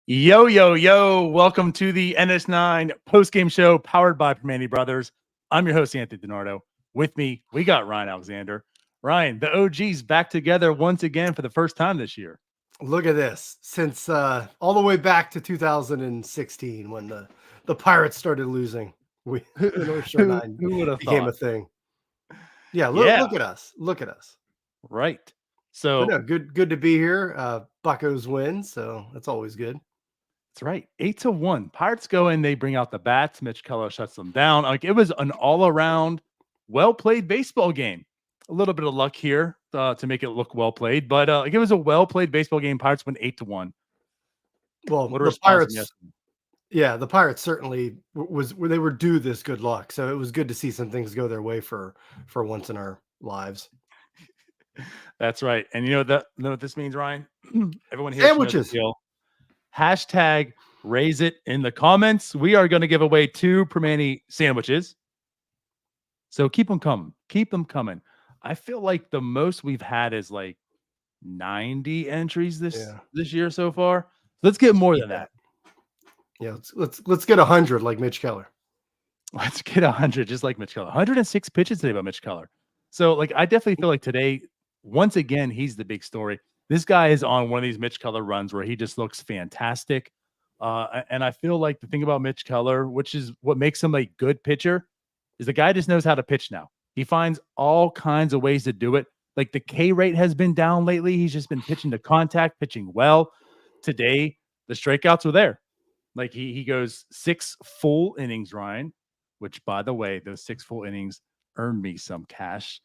Yo, yo, yo. Welcome to the NS9 Postgame Show powered by Primanti Brothers. I'm your host, Anthony DiNardo. With me, we got Ryan Alexander. Ryan, the OG's back together once again for the first time this year. Look at this. Since all the way back to 2016 when the Pirates started losing. The North Shore 9 who would have became thought? a thing. Yeah, look at us. Look at us. Right. So no, good to be here. Buccos win, so that's always good. That's right. 8-1. Pirates go in, they bring out the bats. Mitch Keller shuts them down. Like, it was an all-around, well-played baseball game. A little bit of luck here to make it look well-played, but it was a well-played baseball game. Pirates win 8-1. Well, the Pirates, yeah, the Pirates certainly they were due this good luck, so it was good to see some things go their way for once in our lives. That's right. And you know what this means, Ryan? Everyone here sandwiches. Hashtag raise it in the comments. We are going to give away 2 Primanti sandwiches. So keep them coming. Keep them coming. I feel like the most we've had is like 90 entries this year so far. Let's get more than that. Yeah, let's get 100 like Mitch Keller. Let's get 100 just like Mitch Keller. 106 pitches today by Mitch Keller. So like I definitely feel like today, once again, he's the big story. This guy is on one of these Mitch Keller runs where he just looks fantastic. And I feel like the thing about Mitch Keller, which is what makes him a good pitcher, is the guy just knows how to pitch now. He finds all kinds of ways to do it. Like the K rate has been down lately. He's just been pitching to contact, pitching well. Today, the strikeouts were there. Like he goes 6 full innings, Ryan, which, by the way, those 6 full innings earned me some cash.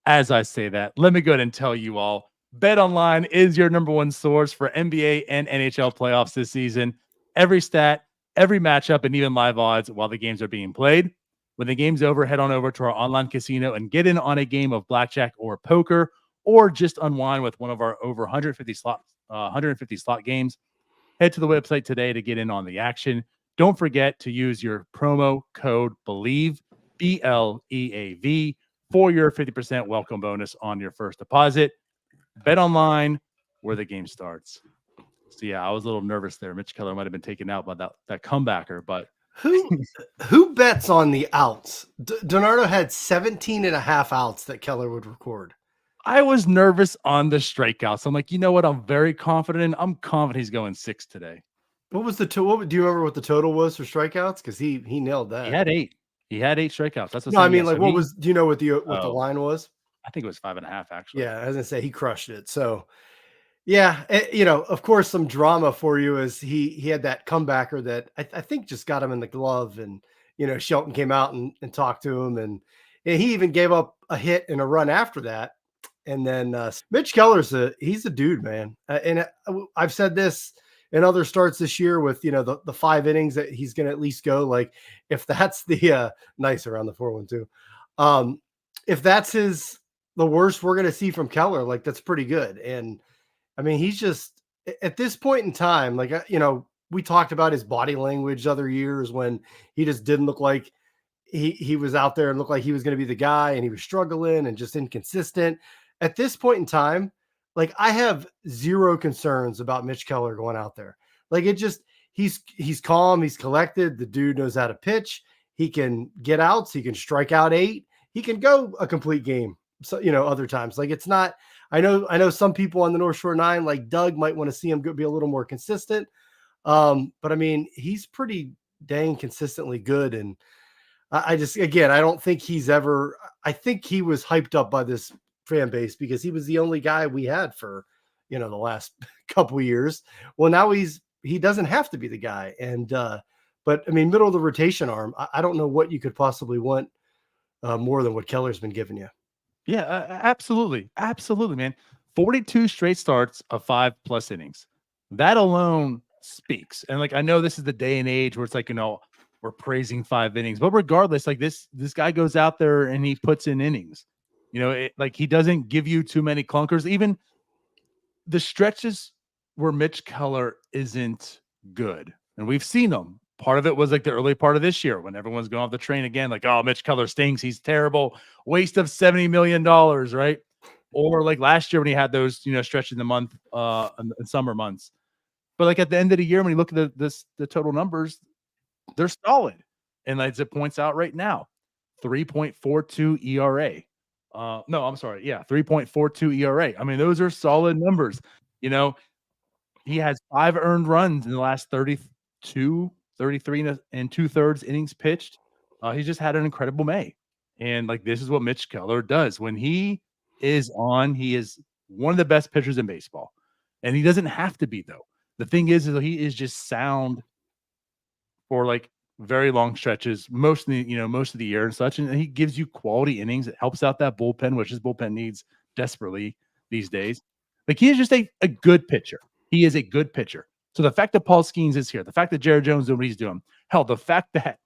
As I say that, let me go ahead and tell you all, BetOnline is your #1 source for NBA and NHL playoffs this season. Every stat, every matchup, and even live odds while the games are being played. When the game's over, head on over to our online casino and get in on a game of blackjack or poker, or just unwind with one of our over 150 slot games. Head to the website today to get in on the action. Don't forget to use your promo code BELIEVE, BLEAV, for your 50% welcome bonus on your first deposit. Bet online where the game starts. So yeah, I was a little nervous there. Mitch Keller might have been taken out by that comebacker, but who bets on the outs? DiNardo had 17.5 outs that Keller would record. I was nervous on the strikeouts. I'm like, you know what? I'm very confident. I'm confident he's going 6 today. What was the total? Do you remember what the total was for strikeouts? Because he nailed that. He had 8. He had 8 strikeouts. That's what. No, I mean, like, what was? Do you know what the line was? I think it was 5.5 actually. Yeah, I was gonna say he crushed it. So, yeah, of course, some drama for you is he had that comebacker that I think just got him in the glove, and Shelton came out and talked to him, and he even gave up a hit and a run after that. And then Mitch Keller's he's a dude, man. And I've said this in other starts this year with the 5 innings that he's gonna at least go. Like if that's the nice around the 4-1-2, if that's the worst we're going to see from Keller, like that's pretty good. And I mean, he's just at this point in time, like, we talked about his body language other years when he just didn't look like he was out there and looked like he was going to be the guy, and he was struggling and just inconsistent. At this point in time, like I have zero concerns about Mitch Keller going out there. Like he's calm, he's collected. The dude knows how to pitch. He can get outs. He can strike out 8. He can go a complete game. So, other times, like it's not, I know some people on the North Shore 9, like Doug, might want to see him be a little more consistent. But I mean, he's pretty dang consistently good. And I don't think I think he was hyped up by this fan base because he was the only guy we had for, the last couple of years. Well, now he doesn't have to be the guy. And, but I mean, middle of the rotation arm, I don't know what you could possibly want more than what Keller's been giving you. Yeah, absolutely. Absolutely, man. 42 straight starts of 5+ innings. That alone speaks. And like, I know this is the day and age where it's like, we're praising 5 innings, but regardless, like this guy goes out there and he puts in innings. Like he doesn't give you too many clunkers. Even the stretches where Mitch Keller isn't good, and we've seen them. Part of it was like the early part of this year when everyone's going off the train again, like, oh, Mitch Keller stinks. He's terrible. Waste of $70 million, right? Or like last year when he had those, stretches in the month, in summer months. But like at the end of the year, when you look at the total numbers, they're solid. And as it points out right now, 3.42 ERA. No, I'm sorry. Yeah, 3.42 ERA. I mean, those are solid numbers. He has 5 earned runs in the last 33 and 2/3 innings pitched. He's just had an incredible May. And like, this is what Mitch Keller does. When he is on, he is one of the best pitchers in baseball. And he doesn't have to be, though. The thing is he is just sound for like very long stretches, most of the year and such. And he gives you quality innings. It helps out that bullpen, which his bullpen needs desperately these days. Like, he is just a good pitcher. He is a good pitcher. So the fact that Paul Skeens is here, the fact that Jared Jones doing what he's doing, hell, the fact that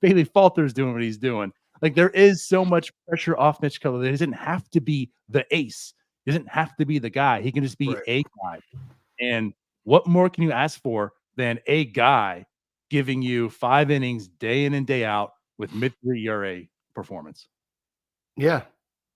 Bailey Falter is doing what he's doing, like, there is so much pressure off Mitch Keller that he doesn't have to be the ace. He doesn't have to be the guy. He can just be a guy. And what more can you ask for than a guy giving you 5 innings day in and day out with mid-3 ERA performance? Yeah,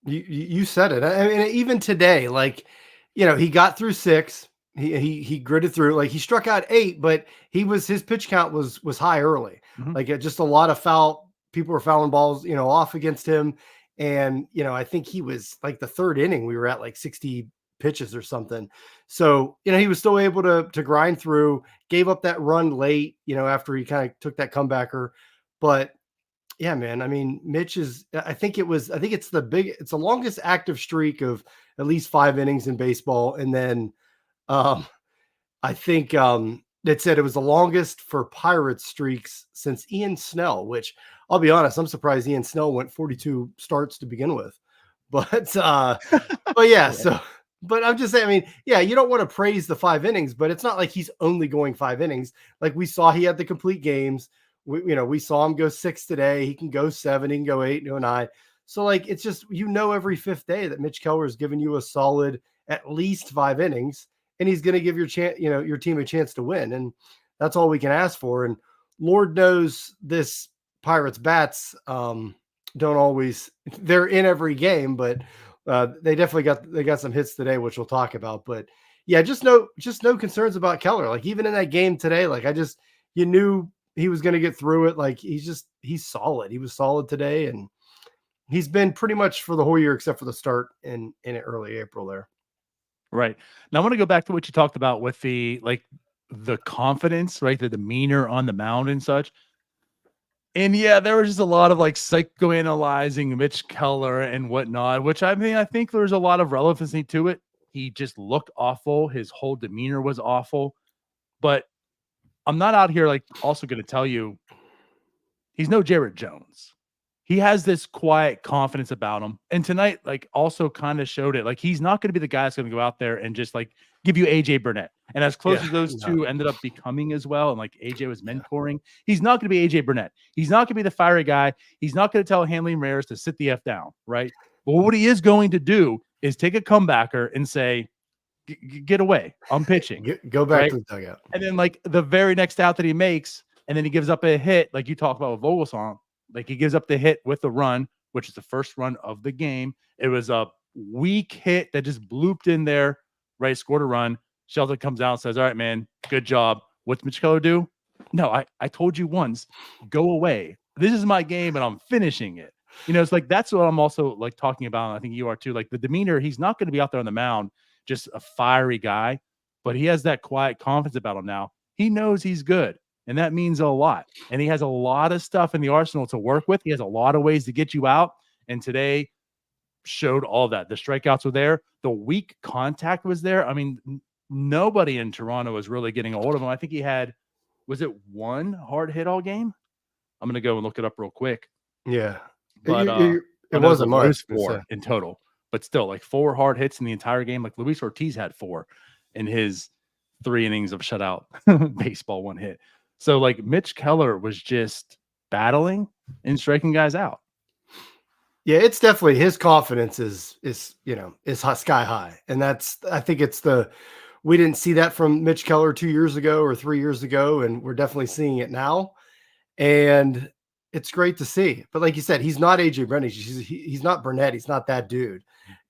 you said it. I mean, even today, like, he got through 6. He gritted through. Like, he struck out 8, but his pitch count was high early. Mhm. Like, just a lot of people were fouling balls, off against him. And, I think he was like the 3rd inning, we were at like 60 pitches or something. So, he was still able to grind through, gave up that run late, after he kind of took that comebacker. But yeah, man, I mean, Mitch I think it's the longest active streak of at least 5 innings in baseball. And then I think it said it was the longest for Pirates streaks since Ian Snell, which I'll be honest, I'm surprised Ian Snell went 42 starts to begin with. But yeah, but I'm just saying, I mean, yeah, you don't want to praise the 5 innings, but it's not like he's only going 5 innings. Like, we saw he had the complete games. We saw him go 6 today. He can go 7, he can go 8, 9. So like, it's just, every 5th day that Mitch Keller is giving you a solid at least 5 innings. And he's going to give your team a chance to win. And that's all we can ask for. And Lord knows this Pirates bats don't always, they're in every game, but they definitely got some hits today, which we'll talk about. But yeah, just no concerns about Keller. Like, even in that game today, like, you knew he was going to get through it. Like, he's solid. He was solid today. And he's been pretty much for the whole year, except for the start in early April there. Right. Now I want to go back to what you talked about with the confidence, right? The demeanor on the mound and such. And yeah, there was just a lot of like psychoanalyzing Mitch Keller and whatnot, which I mean, I think there's a lot of relevancy to it. He just looked awful. His whole demeanor was awful. But I'm not out here like also going to tell you he's no Jared Jones. He has this quiet confidence about him. And tonight, like, also kind of showed it. Like, he's not going to be the guy that's going to go out there and just like give you AJ Burnett. And as close as those two ended up becoming as well, and like AJ was mentoring, he's not going to be AJ Burnett. He's not going to be the fiery guy. He's not going to tell Hanley Ramirez to sit the F down, right? But what he is going to do is take a comebacker and say, get away. I'm pitching. Go back to the dugout. And then like the very next out that he makes, and then he gives up a hit, like you talked about with Vogelsong. Like, he gives up the hit with the run, which is the first run of the game. It was a weak hit that just blooped in there, right? Scored a run. Shelton comes out and says, all right, man, good job. What's Mitch Keller do? No, I told you once, go away. This is my game and I'm finishing it. It's like, that's what I'm also like talking about. And I think you are too. Like, the demeanor, he's not going to be out there on the mound, just a fiery guy, but he has that quiet confidence about him now. He knows he's good. And that means a lot. And he has a lot of stuff in the arsenal to work with. He has a lot of ways to get you out. And today showed all that. The strikeouts were there. The weak contact was there. I mean, nobody in Toronto was really getting a hold of him. I think he had, was it 1 hard hit all game? I'm going to go and look it up real quick. Yeah. But it wasn't much. It was 4 in total. But still, like 4 hard hits in the entire game. Like, Luis Ortiz had 4 in his 3 innings of shutout baseball, 1 hit. So like Mitch Keller was just battling and striking guys out. Yeah, it's definitely his confidence is sky high, and I think we didn't see that from Mitch Keller 2 years ago or 3 years ago, and we're definitely seeing it now, and it's great to see. But like you said, he's not AJ Brennan, he's not Burnett, he's not that dude.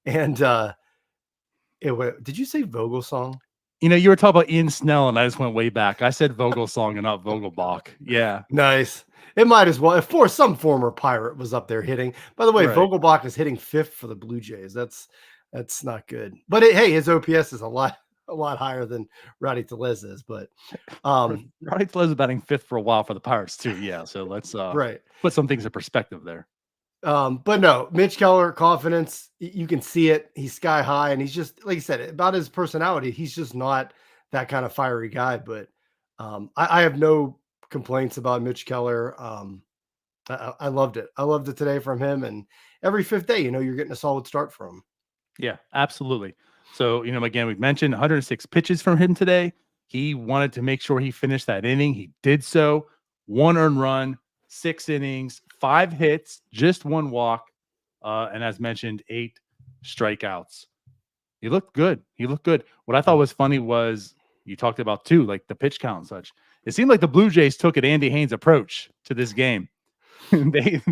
And did you say Vogel song? You were talking about Ian Snell, and I just went way back. I said Vogelsong and not Vogelbach. Yeah, Nice. It might as well. If some former Pirate was up there hitting. By the way, right. Vogelbach is hitting 5th for the Blue Jays. That's not good. But hey, his OPS is a lot higher than Rowdy Tellez is. But Rowdy Tellez was batting 5th for a while for the Pirates too. Yeah, so let's right. put some things in perspective there. But no, Mitch Keller, confidence, you can see it. He's sky high, and he's just, like you said, about his personality, he's just not that kind of fiery guy. But I have no complaints about Mitch Keller. I loved it. I loved it today from him. And every 5th day, you're getting a solid start from him. Yeah, absolutely. So, again, we've mentioned 106 pitches from him today. He wanted to make sure he finished that inning. He did so. 1 earned run, 6 innings, 5 hits, just 1 walk. And as mentioned, 8 strikeouts. He looked good. What I thought was funny was you talked about too, like the pitch count and such. It seemed like the Blue Jays took an Andy Haynes approach to this game. they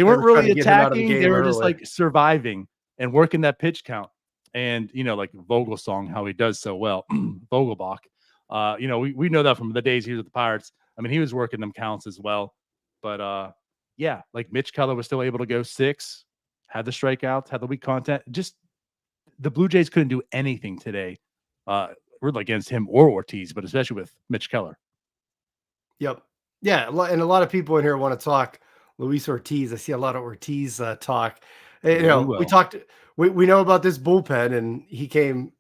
weren't really attacking. They were just like surviving and working that pitch count. And, like Vogelsong, how he does so well, Vogelbach. We know that from the days he was with the Pirates. I mean, he was working them counts as well. But, yeah, like Mitch Keller was still able to go 6, had the strikeouts, had the weak contact. Just the Blue Jays couldn't do anything today really against him or Ortiz, but especially with Mitch Keller. Yep. Yeah, and a lot of people in here want to talk Luis Ortiz. I see a lot of Ortiz talk. We talked. We know about this bullpen, and he came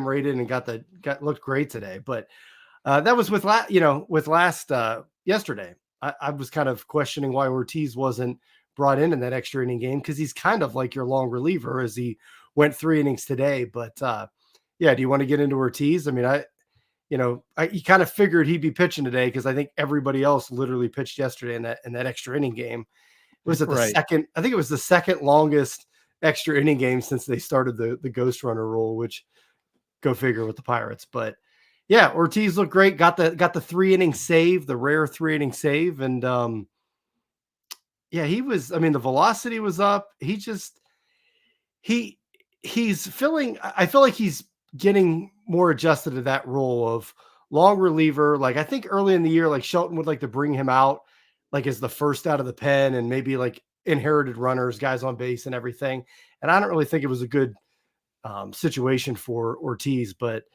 right in and looked great today. But that was with yesterday. I was kind of questioning why Ortiz wasn't brought in that extra inning game, because he's kind of like your long reliever, as he went 3 innings today. But yeah, do you want to get into Ortiz? I mean, you kind of figured he'd be pitching today, because I think everybody else literally pitched yesterday in that extra inning game. It was second. I think it was the second longest extra inning game since they started the ghost runner rule, which go figure with the Pirates. But yeah, Ortiz looked great. Got the 3 inning save, the rare 3 inning save, and yeah, he was. I mean, the velocity was up. He's filling. I feel like he's getting more adjusted to that role of long reliever. Like, I think early in the year, like Shelton would like to bring him out like as the first out of the pen, and maybe like inherited runners, guys on base and everything. And I don't really think it was a good situation for Ortiz, but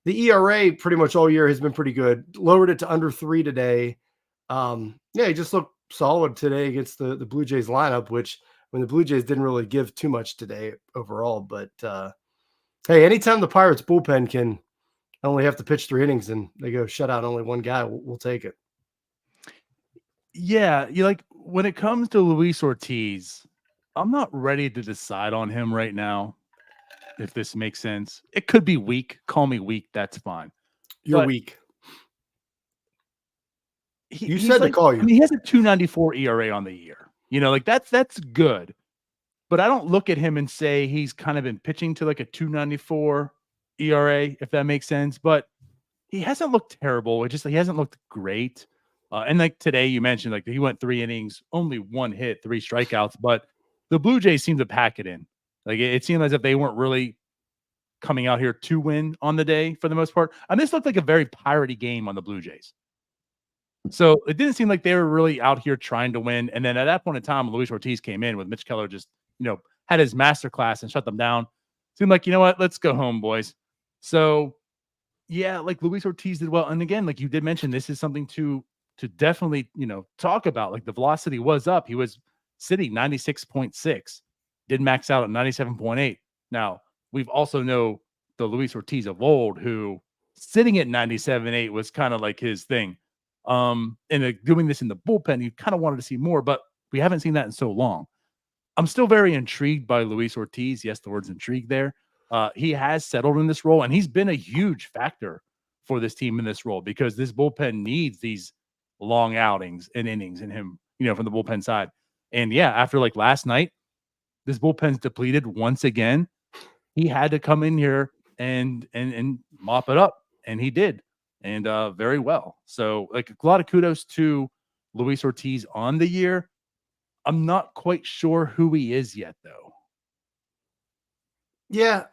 the ERA pretty much all year has been pretty good. Lowered it to under 3 today. Yeah, he just looked solid today against the Blue Jays lineup, which when the Blue Jays didn't really give too much today overall. But hey, anytime the Pirates bullpen can only have to pitch 3 innings and they go shut out only 1 guy, we'll take it. Yeah, when it comes to Luis Ortiz, I'm not ready to decide on him right now, if this makes sense. It could be weak. Call me weak. That's fine. You're weak. You said to call you. I mean, he has a 2.94 ERA on the year. That's good. But I don't look at him and say he's kind of been pitching to like a 2.94 ERA, if that makes sense. But he hasn't looked terrible. He hasn't looked great. And like today, you mentioned like he went 3 innings, only 1 hit, 3 strikeouts. But the Blue Jays seemed to pack it in. Like it seemed as if they weren't really coming out here to win on the day for the most part. And this looked like a very piratey game on the Blue Jays. So it didn't seem like they were really out here trying to win. And then at that point in time, Luis Ortiz came in with Mitch Keller just, had his masterclass and shut them down. Seemed like, you know what, let's go home, boys. So yeah, like Luis Ortiz did well. And again, like you did mention, this is something to definitely, talk about. Like the velocity was up. He was sitting 96.6, did max out at 97.8. Now, we've also know the Luis Ortiz of old, who sitting at 97.8 was kind of like his thing. And doing this in the bullpen, you kind of wanted to see more, but we haven't seen that in so long. I'm still very intrigued by Luis Ortiz. Yes, the word's intrigued there. He has settled in this role, and he's been a huge factor for this team in this role, because this bullpen needs these long outings and innings in him, from the bullpen side. And yeah, after like last night, this bullpen's depleted once again. He had to come in here and mop it up, and he did, and very well. So like a lot of kudos to Luis Ortiz on the year. I'm not quite sure who he is yet, though. Yeah,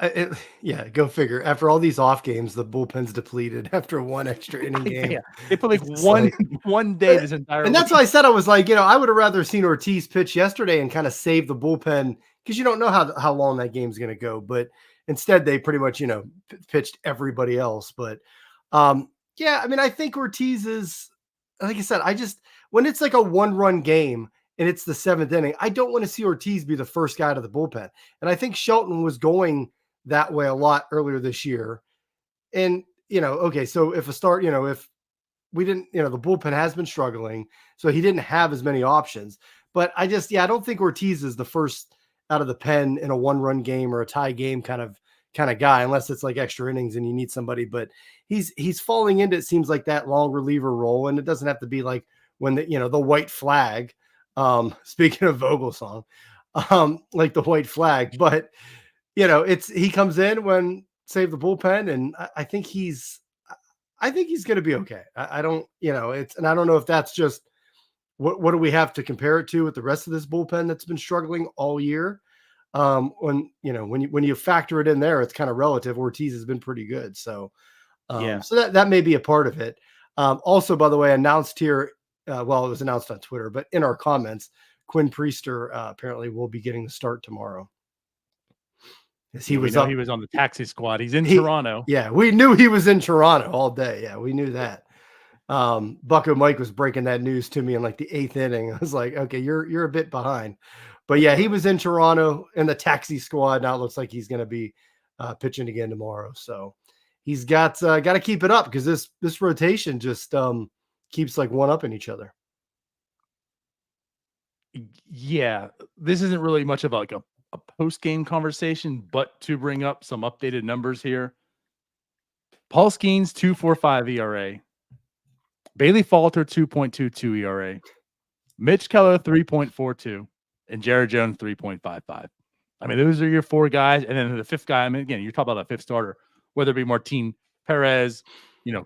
yeah, go figure. After all these off games, the bullpen's depleted after one extra inning game. Yeah, they put like It's one like- one day this entire And that's week. why I said, I was like, I would have rather seen Ortiz pitch yesterday and kind of save the bullpen, because you don't know how long that game's going to go. But instead, they pretty much pitched everybody else. But yeah, I mean, I think Ortiz is, like I said, when it's like a 1-run game and it's the 7th inning, I don't want to see Ortiz be the first guy to the bullpen. And I think Shelton was going that way a lot earlier this year. And, okay, so if if we didn't, the bullpen has been struggling, so he didn't have as many options. But I don't think Ortiz is the first out of the pen in a 1-run game or a tie game kind of guy, unless it's like extra innings and you need somebody. But he's falling into, it seems like, that long reliever role. And it doesn't have to be like when the white flag, speaking of Vogelsong, like the white flag, but he comes in when save the bullpen, and I think he's going to be okay. I don't, and I don't know if that's just what do we have to compare it to with the rest of this bullpen that's been struggling all year. When you factor it in there, it's kind of relative. Ortiz has been pretty good. So, so that may be a part of it. Also, by the way, announced here, it was announced on Twitter, but in our comments, Quinn Priester apparently will be getting the start tomorrow. He was on the taxi squad. He's in Toronto. Yeah, we knew he was in Toronto all day. Yeah, we knew that. Bucko Mike was breaking that news to me in like the 8th inning. I was like, okay, you're a bit behind. But yeah, he was in Toronto in the taxi squad. Now it looks like he's going to be pitching again tomorrow. So he's got to keep it up, because this rotation just keeps like one-upping each other. Yeah, this isn't really much of like a post-game conversation, but to bring up some updated numbers here. Paul Skeens, 2.45 ERA. Bailey Falter, 2.22 ERA. Mitch Keller, 3.42. And Jared Jones, 3.55. I mean, those are your 4 guys. And then the 5th guy, I mean, again, you're talking about a 5th starter, whether it be Martin Perez,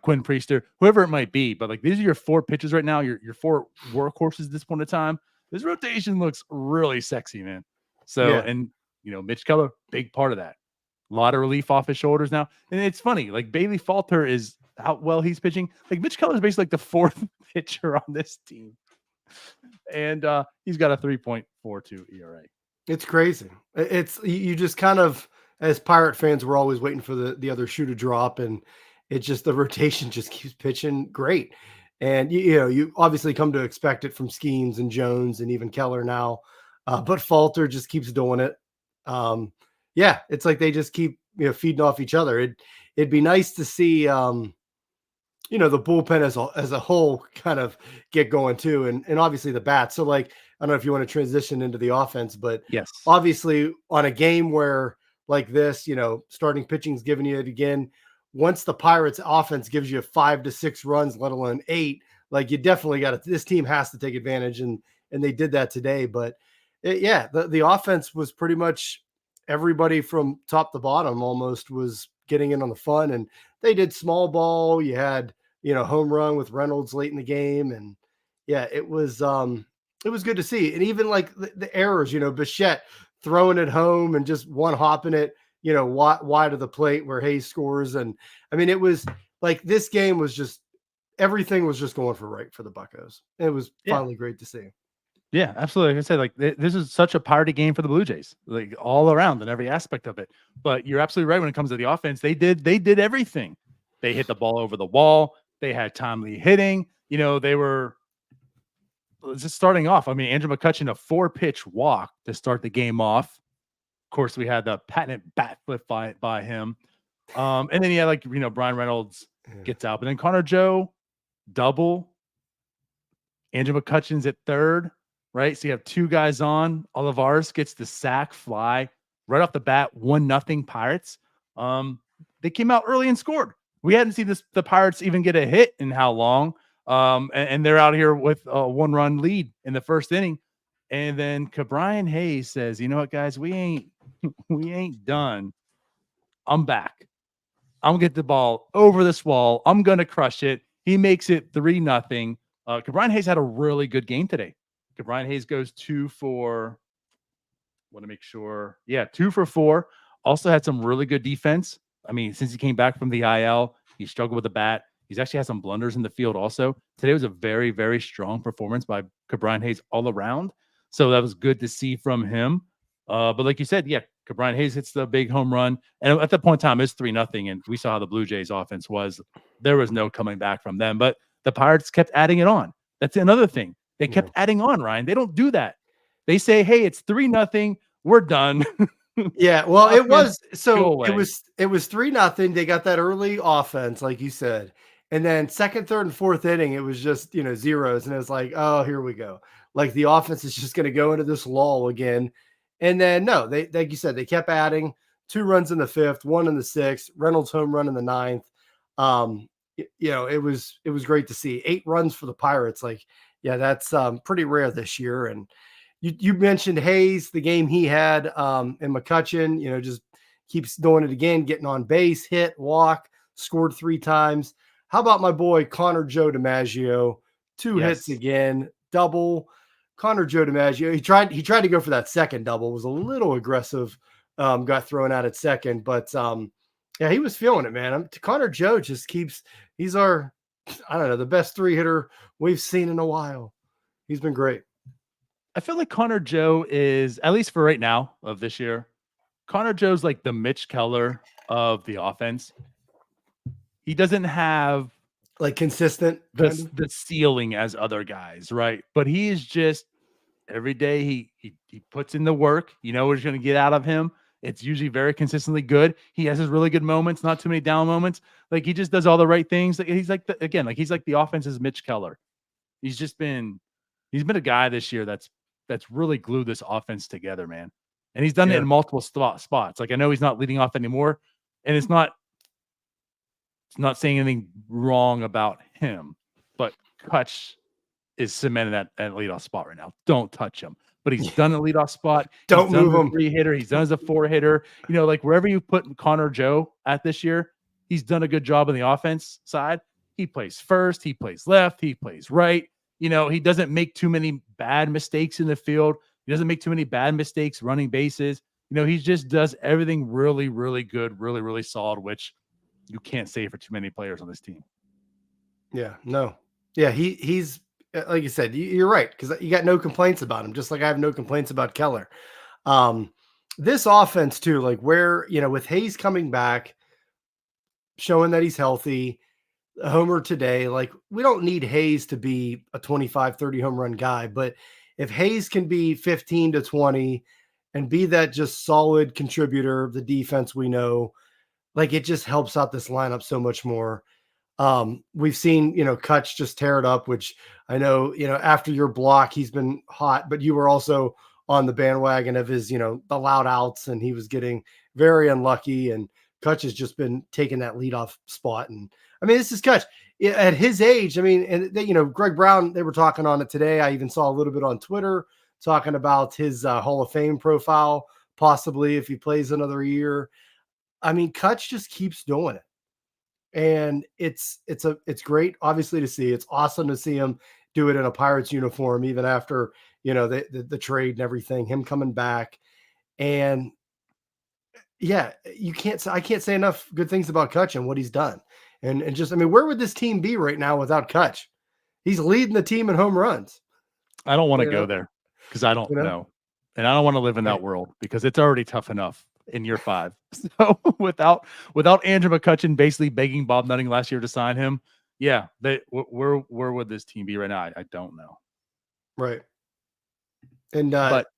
Quinn Priester, whoever it might be. But like, these are your 4 pitchers right now, your 4 workhorses at this point in time. This rotation looks really sexy, man. So, yeah. And, Mitch Keller, big part of that. A lot of relief off his shoulders now. And it's funny, like Bailey Falter is how well he's pitching. Like Mitch Keller is basically like the 4th pitcher on this team. And he's got a 3.42 ERA. It's crazy. It's, you just kind of, as Pirate fans, we're always waiting for the other shoe to drop. And it's just, the rotation just keeps pitching great. And, you obviously come to expect it from Skeens and Jones and even Keller now. But Falter just keeps doing it. Yeah, it's like they just keep feeding off each other. It'd be nice to see the bullpen as a whole kind of get going too, and obviously the bats. So like, I don't know if you want to transition into the offense, but yes, obviously on a game where like this, starting pitching's giving you it again. Once the Pirates offense gives you 5 to 6 runs, let alone 8, like you definitely got to. This team has to take advantage, and they did that today. But the offense was pretty much everybody from top to bottom almost was getting in on the fun, and they did small ball. You had, home run with Reynolds late in the game. And yeah, it was good to see. And even like the errors, Bichette throwing it home and just one hopping it, wide of the plate where Hayes scores. And I mean, it was like, this game was just, everything was just going for the Buccos. It was finally great to see. Yeah, absolutely. Like I said, like this is such a party game for the Blue Jays, like all around and every aspect of it. But you're absolutely right when it comes to the offense. They did everything. They hit the ball over the wall. They had timely hitting. They were just starting off. I mean, Andrew McCutchen, a 4-pitch walk to start the game off. Of course, we had the patent bat flip by him. And then you had like, Bryan Reynolds gets out, but then Connor Joe double. Andrew McCutchen's at 3rd. Right, so you have 2 guys on. Olivares gets the sack fly right off the bat. 1-0 Pirates. They came out early and scored. We hadn't seen the Pirates even get a hit in how long. And they're out here with a 1-run lead in the first inning. And then Brian Hayes says, "You know what, guys, we ain't done. I'm back. I'm gonna get the ball over this wall. I'm gonna crush it." He makes it 3-0. Brian Hayes had a really good game today. Brian Hayes goes 2 for, want to make sure. Yeah, 2 for 4. Also had some really good defense. I mean, since he came back from the IL, he struggled with the bat. He's actually had some blunders in the field also. Today was a very, very strong performance by Brian Hayes all around. So that was good to see from him. But like you said, yeah, Brian Hayes hits the big home run. And at that point in time, it's 3-0. And we saw how the Blue Jays offense was. There was no coming back from them. But the Pirates kept adding it on. That's another thing. They kept adding on, Ryan. They don't do that. They say, hey, it's 3-0. We're done. Yeah, well, it was go it was 3-0. They got that early offense, like you said. And then second, third, and fourth inning, it was just, zeros. And it was like, oh, here we go. Like the offense is just going to go into this lull again. And then no, they, like you said, they kept adding 2 runs in the 5th, 1 in the 6th, Reynolds home run in the 9th. It was great to see 8 runs for the Pirates. Like, yeah, that's pretty rare this year. And you mentioned Hayes, the game he had, and McCutchen, just keeps doing it again, getting on base, hit, walk, scored 3 times. How about my boy Connor Joe DiMaggio? 2 hits again, double. Connor Joe DiMaggio, he tried to go for that second double, was a little aggressive, got thrown out at second, but yeah, he was feeling it, man. Connor Joe just he's our, I don't know, the best 3-hitter we've seen in a while. He's been great. I feel like Connor Joe is, at least for right now of this year, Connor Joe's like the Mitch Keller of the offense. He doesn't have like consistent the ceiling as other guys, right? But he is just, every day he puts in the work. You know what he's going to get out of him. It's usually very consistently good. He has his really good moments, not too many down moments. Like he just does all the right things. Like he's like he's like the offense's Mitch Keller. He's been a guy this year that's really glued this offense together, man. And he's done it in multiple spots. Like I know he's not leading off anymore, and it's not saying anything wrong about him, but Kutch is cemented at leadoff spot right now. Don't touch him. But he's done a leadoff spot. Don't move him. 3-hitter. He's done as a 4-hitter. Like wherever you put Connor Joe at this year, he's done a good job on the offense side. He plays first. He plays left. He plays right. He doesn't make too many bad mistakes in the field. He doesn't make too many bad mistakes running bases. He just does everything really, really good, really, really solid, which you can't say for too many players on this team. Yeah, no. Yeah, he's like you said, you're right, because you got no complaints about him, just like I have no complaints about Keller. This offense too, like where, with Hayes coming back, showing that he's healthy, a homer today, like we don't need Hayes to be a 25, 30 home run guy, but if Hayes can be 15 to 20 and be that just solid contributor of the defense, we know, like it just helps out this lineup so much more. We've seen, Kutch just tear it up, which I know, after your block, he's been hot, but you were also on the bandwagon of his, the loud outs, and he was getting very unlucky, and Kutch has just been taking that leadoff spot. And I mean, this is Kutch at his age. I mean, and Greg Brown, they were talking on it today. I even saw a little bit on Twitter talking about his Hall of Fame profile, possibly if he plays another year. I mean, Kutch just keeps doing it. And it's great, obviously, to see. It's awesome to see him do it in a Pirates uniform, even after, the trade and everything, him coming back. And yeah, I can't say enough good things about Kutch and what he's done. And just, I mean, where would this team be right now without Kutch? He's leading the team in home runs. I don't want to go there because I don't know. And I don't want to live in that world because it's already tough enough in year 5. So without Andrew McCutchen basically begging Bob Nutting last year to sign him, yeah, where would this team be right now? I don't know. Right. And but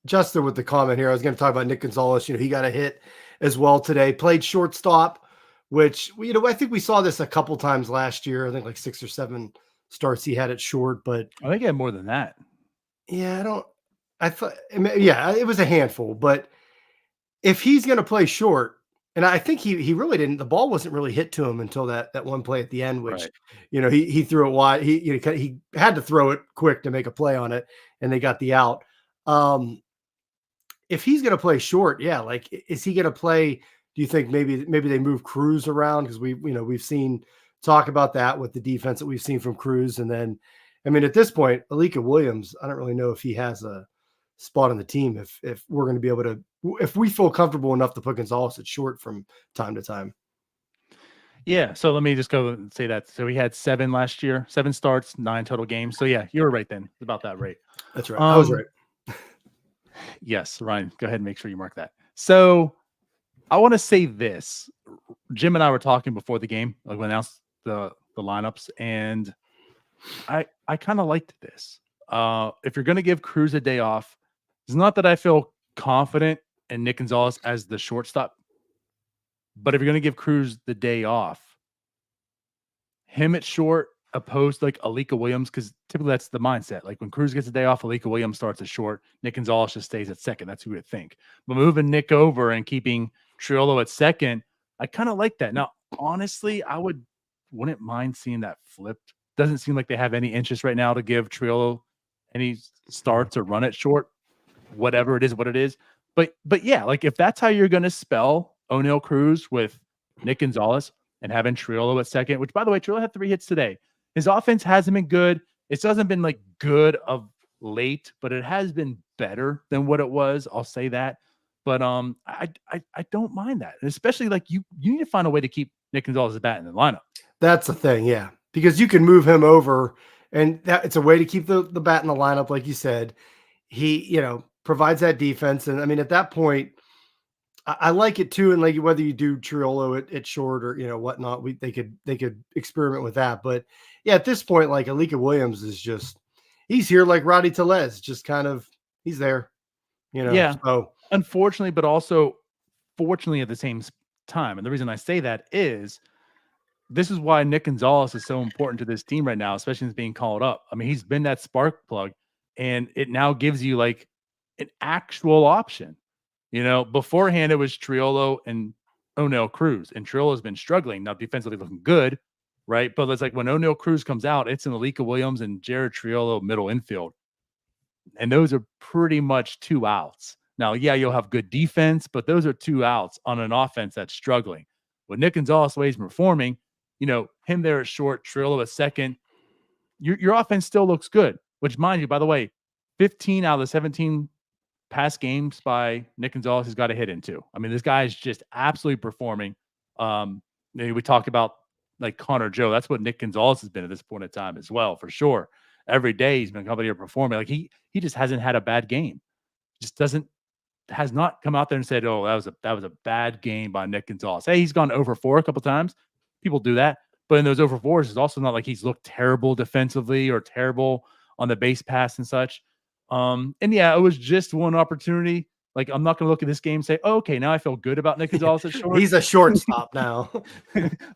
Justin with the comment here, I was going to talk about Nick Gonzalez. He got a hit as well today. Played shortstop, which I think we saw this a couple times last year. I think like 6 or 7 starts he had at short, but I think he had more than that. Yeah, I thought, yeah, it was a handful, but if he's going to play short, And I think he really didn't. The ball wasn't really hit to him until that one play at the end, which Right. he threw it wide. He had to throw it quick to make a play on it, and they got the out. If he's going to play short, yeah, like is he going to play? Do you think maybe they move Cruz around, because we've seen talk about that with the defense that we've seen from Cruz, and then I mean at this point, Alika Williams, I don't really know if he has a spot on the team if we're going to be able to, if we feel comfortable enough to put Gonzalez at short from time to time. Yeah. So let me just go and say that. So he had 7 last year, 7 starts, 9 total games. So yeah, you were right then. It's about that rate. That's right. I was right. Yes, Ryan, go ahead and make sure you mark that. So I want to say this. Jim and I were talking before the game, like we announced the lineups, and I kind of liked this. If you're going to give Cruz a day off, it's not that I feel confident in Nick Gonzalez as the shortstop, but if you're going to give Cruz the day off, him at short opposed to like Alika Williams, because typically that's the mindset. Like when Cruz gets a day off, Alika Williams starts at short, Nick Gonzalez just stays at second. That's who would think. But moving Nick over and keeping Triolo at second, I kind of like that. Now, honestly, wouldn't mind seeing that flipped. Doesn't seem like they have any interest right now to give Triolo any starts or run it short. Whatever it is, what it is. But yeah, like if that's how you're gonna spell O'Neal Cruz with Nick Gonzalez and having Triolo at second, which by the way, Triolo had 3 hits today. His offense hasn't been good. It hasn't been like good of late, but it has been better than what it was. I'll say that. But I don't mind that. And especially like you need to find a way to keep Nick Gonzalez bat in the lineup. That's the thing, yeah. Because you can move him over, and that it's a way to keep the bat in the lineup, like you said. He, provides that defense. And I mean, at that point, I like it too. And like whether you do Triolo at short or whatnot, they could experiment with that. But yeah, at this point, like Alika Williams is he's here like Rowdy Tellez, just kind of he's there, Yeah. So Unfortunately, but also fortunately at the same time. And the reason I say that is this is why Nick Gonzalez is so important to this team right now, especially since being called up. I mean, he's been that spark plug, and it now gives you like an actual option. Beforehand it was Triolo and O'Neal Cruz, and Triolo's been struggling. Now defensively looking good, right? But it's like when O'Neal Cruz comes out, it's an Alika Williams and Jared Triolo middle infield. And those are pretty much 2 outs. Now, yeah, you'll have good defense, but those are 2 outs on an offense that's struggling. With Nick Gonzalez, the way he's performing, him there at short, Triolo at second, your offense still looks good, which mind you, by the way, 15 out of the 17 past games by Nick Gonzalez has got a hit into. I mean, this guy is just absolutely performing. We talked about like Connor Joe. That's what Nick Gonzalez has been at this point in time as well, for sure. Every day he's been coming here performing. Like he just hasn't had a bad game. Has not come out there and said, "Oh, that was a bad game by Nick Gonzalez." Hey, he's gone over 4 a couple times. People do that, but in those over 4s, it's also not like he's looked terrible defensively or terrible on the base pass and such. And yeah, it was just one opportunity. Like I'm not going to look at this game and say, oh, "Okay, now I feel good about Nick Gonzalez at short." He's a shortstop now.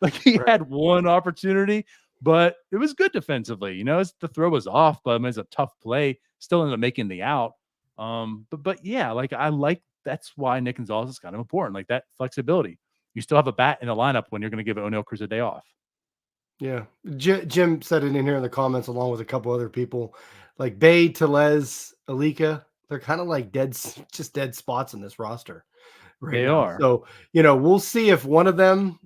Like he had one opportunity, but it was good defensively. The throw was off, but it's a tough play. Still ended up making the out. But yeah, like I like that's why Nick Gonzalez is kind of important. Like that flexibility. You still have a bat in the lineup when you're going to give O'Neal Cruz a day off. Yeah, Jim said it in here in the comments along with a couple other people. Like Bay, Tellez, Alika, they're kind of like dead spots in this roster right They now. are. So we'll see if one of them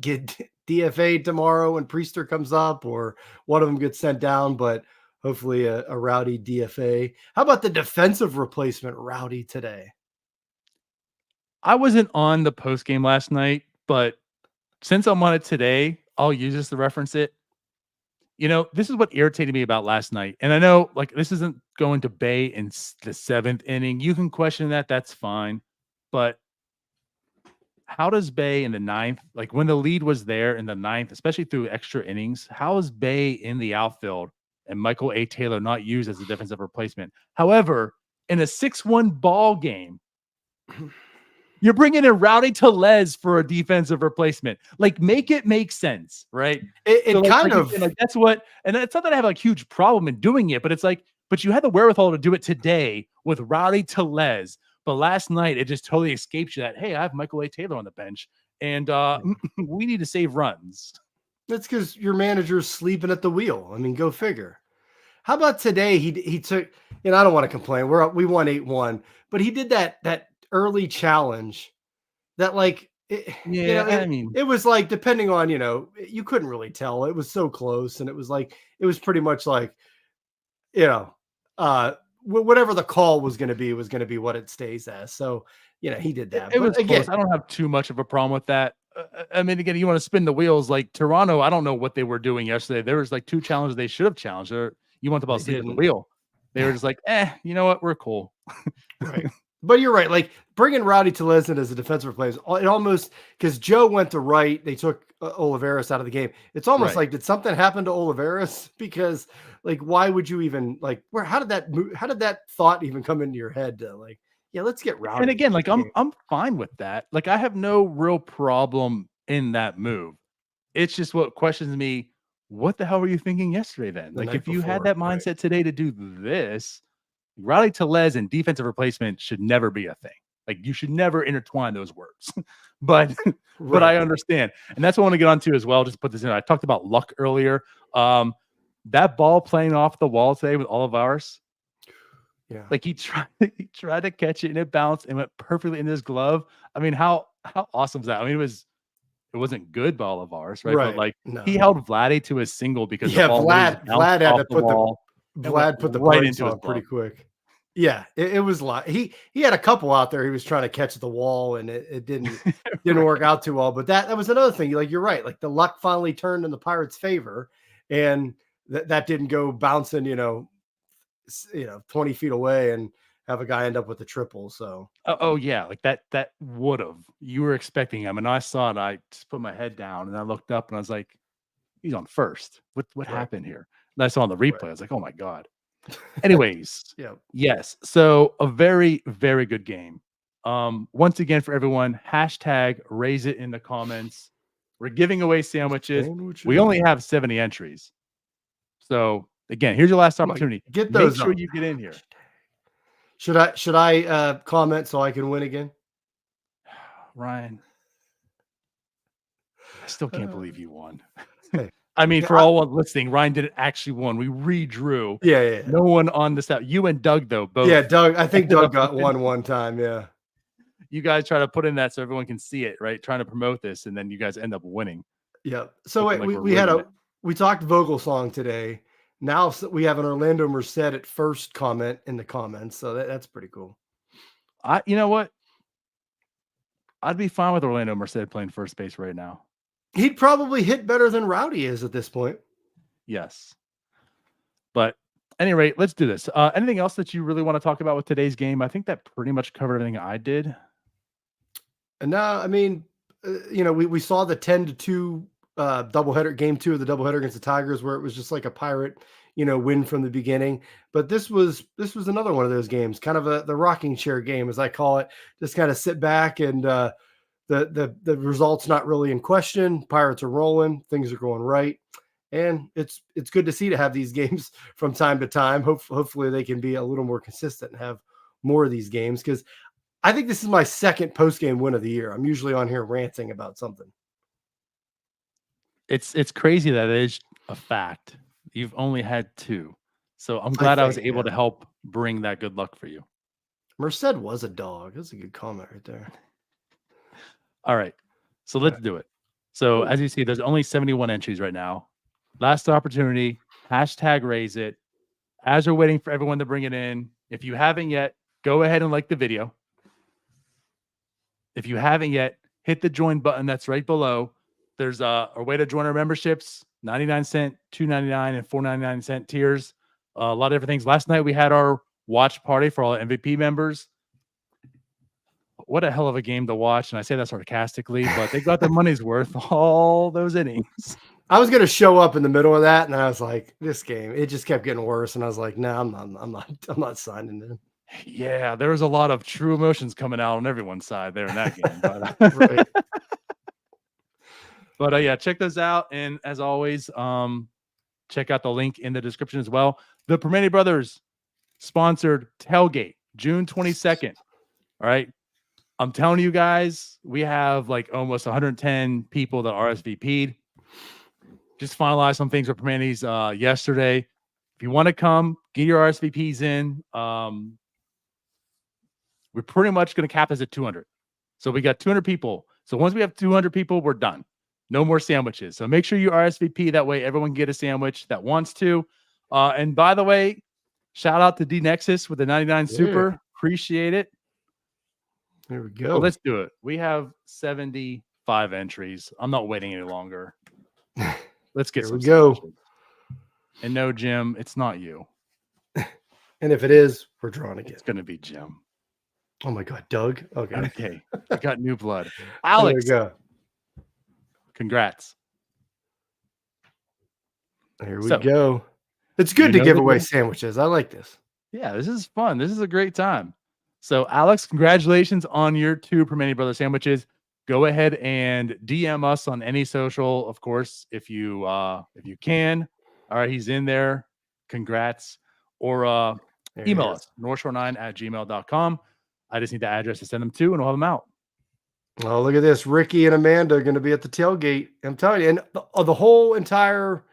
get DFA tomorrow when Priester comes up, or one of them gets sent down. But hopefully a Rowdy DFA. How about the defensive replacement Rowdy today? I wasn't on the post game last night, but since I'm on it today, I'll use this to reference it. This is what irritated me about last night. And I know like this isn't going to Bay in the 7th inning. You can question that. That's fine. But how does Bay in the 9th, like when the lead was there in the 9th, especially through extra innings, how is Bay in the outfield and Michael A. Taylor not used as a defensive replacement? However, in a 6-1 ball game, you're bringing in Rowdy Tellez for a defensive replacement. Like, make it make sense, right? It kind of like that's what, and it's not that I have a huge problem in doing it, but it's like, but you had the wherewithal to do it today with Rowdy Tellez But last night, it just totally escapes you that, hey, I have Michael A. Taylor on the bench, and we need to save runs. That's because your manager's sleeping at the wheel. I mean, go figure. How about today? He took, I don't want to complain. We won 8-1, but he did that early challenge that I mean, it was like, depending on, you couldn't really tell. It was so close. And it was pretty much like, whatever the call was going to be what it stays as. So, he did that. it But was again, close. I don't have too much of a problem with that. I mean, again, you want to spin the wheels like Toronto. I don't know what they were doing yesterday. There was like 2 challenges they should have challenged. You want the ball they sleep at the didn't. wheel. They were just like, you know what? We're cool. Right. But you're right. Like bringing Rowdy Tellez in as a defensive replacement, it almost, because Joe went to right, they took Olivares out of the game. It's almost Right. like, did something happen to Olivares? Because why would you even how did that thought even come into your head to let's get Rowdy. And again, like I'm fine with that. Like I have no real problem in that move. It's just what questions me. What the hell were you thinking yesterday then? The Like night if you had before, that right. mindset today to do this, Rowdy Tellez and defensive replacement should never be a thing. Like you should never intertwine those words. but but I Right. understand. And that's what I want to get onto as well. Just put this in. I talked about luck earlier. That ball playing off the wall today with Olivares. Yeah. Like he tried to catch it and it bounced and went perfectly in his glove. I mean, how awesome is that? I mean, it wasn't good by Olivares, right? But Right. like No. he held Vladdy to his single because the Yeah, ball literally just bounced Vlad had off to the put wall and went Vlad put the right brakes into his on pretty glove. quick. Yeah, it was a lot. He had a couple out there. He was trying to catch the wall, and it didn't work out too well. But that was another thing. You're right. Like the luck finally turned in the Pirates' favor, and that didn't go bouncing, 20 feet away and have a guy end up with a triple. So Oh yeah, like that would have. You were expecting him, and I saw it. I just put my head down and I looked up and I was like, he's on first. What right, happened here? And I saw on the replay. right. I was like, oh my God. Anyways, Yeah. yes. So a very, very good game. Once again for everyone, hashtag raise it in the comments. We're giving away sandwiches. We only have 70 entries. So again, here's your last Come on, opportunity. get Make those sure up. you get in here. Should I comment so I can win again? Ryan, I still can't believe you won. Hey, I mean, yeah, for all one listening, Ryan didn't actually win. We redrew. yeah. No one on the set. You and Doug, though, both. Yeah, Doug. I think ended Doug up got winning. one time. Yeah. You guys try to put in that so everyone can see it, right? Trying to promote this, and then you guys end up winning. Yeah. So Looking wait, like we're we had rigging it. we talked Vogel song today. Now we have an Orlando Merced at first comment in the comments. So that's pretty cool. You know what? I'd be fine with Orlando Merced playing first base right now. He'd probably hit better than Rowdy is at this point. Yes. But at any rate, let's do this. Anything else that you really want to talk about with today's game? I think that pretty much covered everything I did. And now, I mean, we saw the 10-2 doubleheader, game 2 of the doubleheader against the Tigers, where it was just like a Pirate, win from the beginning. But this was another one of those games, kind of the rocking chair game, as I call it. Just kind of sit back and the results not really in question. Pirates are rolling, things are going right. And it's good to see to have these games from time to time. Hopefully they can be a little more consistent and have more of these games, because I think this is my second post-game win of the year. I'm usually on here ranting about something. It's crazy that it is a fact. You've only had 2. So I'm glad I was able to help bring that good luck for you. Merced was a dog. That's a good comment right there. All right. So let's do it. So as you see, there's only 71 entries right now. Last opportunity, hashtag raise it. As we're waiting for everyone to bring it in, if you haven't yet, go ahead and like the video. If you haven't yet, hit the join button that's right below. There's a way to join our memberships, 99-cent, $2.99, and $4.99 tiers. A lot of different things. Last night we had our watch party for all MVP members. What a hell of a game to watch. And I say that sarcastically, but they got their money's worth all those innings. I was going to show up in the middle of that, and I was like, this game, it just kept getting worse. And I was like, no, I'm not signing in. Yeah, there was a lot of true emotions coming out on everyone's side there in that game. But, Right. but yeah, check those out. And as always, check out the link in the description as well. The Primanti Brothers sponsored Tailgate, June 22nd. All right. I'm telling you guys, we have like almost 110 people that RSVP'd. Just finalized some things with Primanti's yesterday. If you want to come, get your RSVPs in. We're pretty much going to cap this at 200. So we got 200 people. So once we have 200 people, we're done. No more sandwiches. So make sure you RSVP. That way everyone can get a sandwich that wants to. And by the way, shout out to D-Nexus with the 99 Super. Appreciate it. There we go. Well, let's do it. We have 75 entries. I'm not waiting any longer. Let's get some sandwiches. And no, Jim, it's not you. And if it is, we're drawing again. It's going to be Jim. Oh my God, Doug. Okay. Okay. I got new blood. Alex. There we go. Congrats. There we go. It's good to give away sandwiches. I like this. Yeah, this is fun. This is a great time. So, Alex, congratulations on your 2 Primanti Brothers sandwiches. Go ahead and DM us on any social, of course, if you can. All right, he's in there. Congrats. Or email us, northshore9@gmail.com. I just need the address to send them to, and we'll have them out. Oh, look at this. Ricky and Amanda are going to be at the tailgate. I'm telling you. And the whole entire,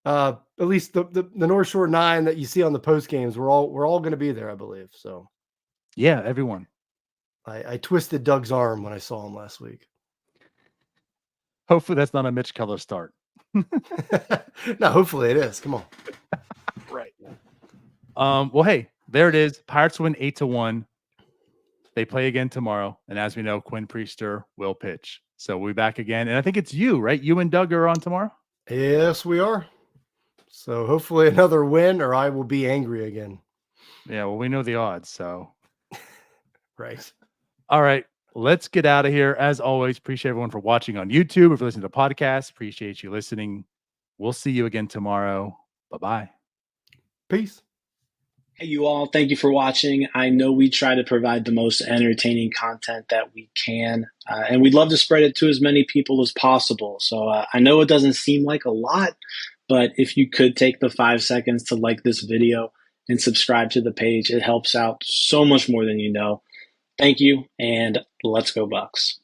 at least the North Shore 9 that you see on the post games, we're all going to be there, I believe. So, yeah, everyone. I twisted Doug's arm when I saw him last week. Hopefully that's not a Mitch Keller start. No, hopefully it is. Come on. Right. Well, hey, there it is. Pirates win 8-1. They play again tomorrow. And as we know, Quinn Priester will pitch. So we'll be back again. And I think it's you, right? You and Doug are on tomorrow? Yes, we are. So hopefully another win, or I will be angry again. Yeah, well, we know the odds. So, right. All right. Let's get out of here. As always, appreciate everyone for watching on YouTube. If you're listening to the podcast, appreciate you listening. We'll see you again tomorrow. Bye-bye. Peace. Hey, you all. Thank you for watching. I know we try to provide the most entertaining content that we can, and we'd love to spread it to as many people as possible. So I know it doesn't seem like a lot, but if you could take the 5 seconds to like this video and subscribe to the page, it helps out so much more than you know. Thank you, and let's go Bucks.